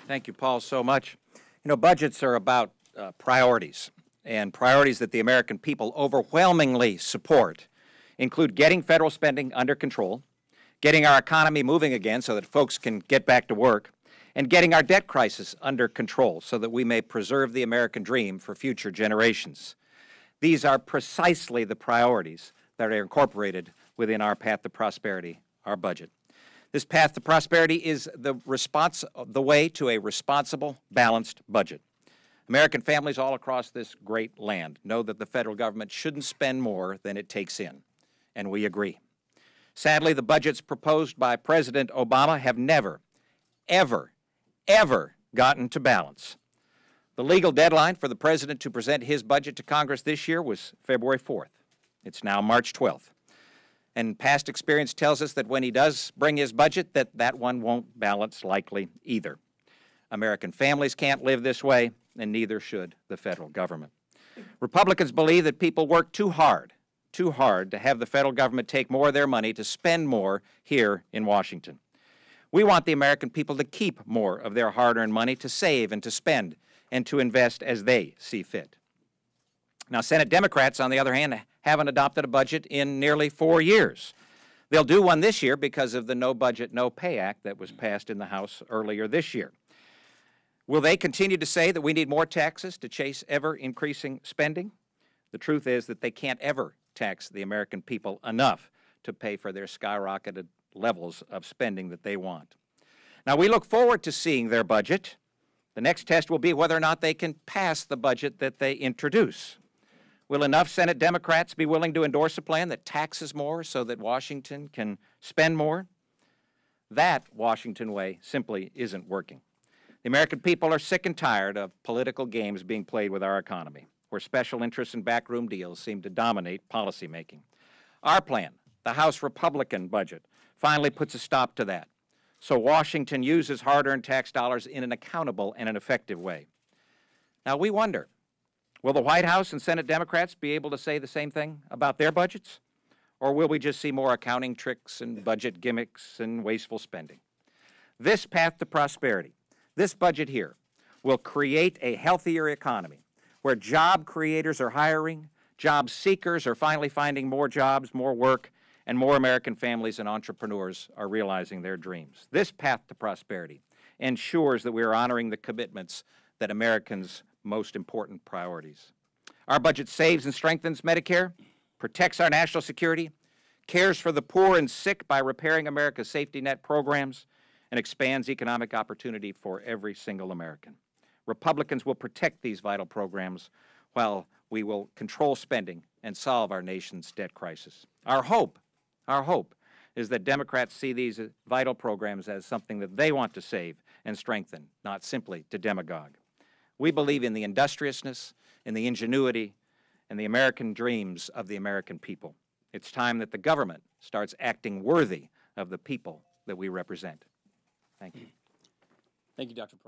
Thank you, Paul, so much. You know, budgets are about priorities, and priorities that the American people overwhelmingly support include getting federal spending under control, getting our economy moving again so that folks can get back to work, and getting our debt crisis under control so that we may preserve the American dream for future generations. These are precisely the priorities that are incorporated within our path to prosperity, our budget. This path to prosperity is the way to a responsible, balanced budget. American families all across this great land know that the federal government shouldn't spend more than it takes in, and we agree. Sadly, the budgets proposed by President Obama have never, ever gotten to balance. The legal deadline for the President to present his budget to Congress this year was February 4th. It's now March 12th. And past experience tells us that when he does bring his budget, that one won't balance likely either. American families can't live this way, and neither should the federal government. Republicans believe that people work too hard to have the federal government take more of their money to spend more here in Washington. We want the American people to keep more of their hard-earned money to save and to spend and to invest as they see fit. Now, Senate Democrats, on the other hand, haven't adopted a budget in nearly 4 years. They'll do one this year because of the No Budget, No Pay Act that was passed in the House earlier this year. Will they continue to say that we need more taxes to chase ever-increasing spending? The truth is that they can't ever tax the American people enough to pay for their skyrocketed levels of spending that they want. Now, we look forward to seeing their budget. The next test will be whether or not they can pass the budget that they introduce. Will enough Senate Democrats be willing to endorse a plan that taxes more so that Washington can spend more? That Washington way simply isn't working. The American people are sick and tired of political games being played with our economy, where special interests and backroom deals seem to dominate policymaking. Our plan, the House Republican budget, finally puts a stop to that, so Washington uses hard-earned tax dollars in an accountable and an effective way. Now, we wonder, will the White House and Senate Democrats be able to say the same thing about their budgets? Or will we just see more accounting tricks and budget gimmicks and wasteful spending? This path to prosperity, this budget here, will create a healthier economy where job creators are hiring, job seekers are finally finding more jobs, more work, and more American families and entrepreneurs are realizing their dreams. This path to prosperity ensures that we are honoring the commitments that Americans' most important priorities. Our budget saves and strengthens Medicare, protects our national security, cares for the poor and sick by repairing America's safety net programs, and expands economic opportunity for every single American. Republicans will protect these vital programs while we will control spending and solve our nation's debt crisis. Our hope is that Democrats see these vital programs as something that they want to save and strengthen, not simply to demagogue. We believe in the industriousness, in the ingenuity, and the American dreams of the American people. It's time that the government starts acting worthy of the people that we represent. Thank you. Thank you, Dr. Price.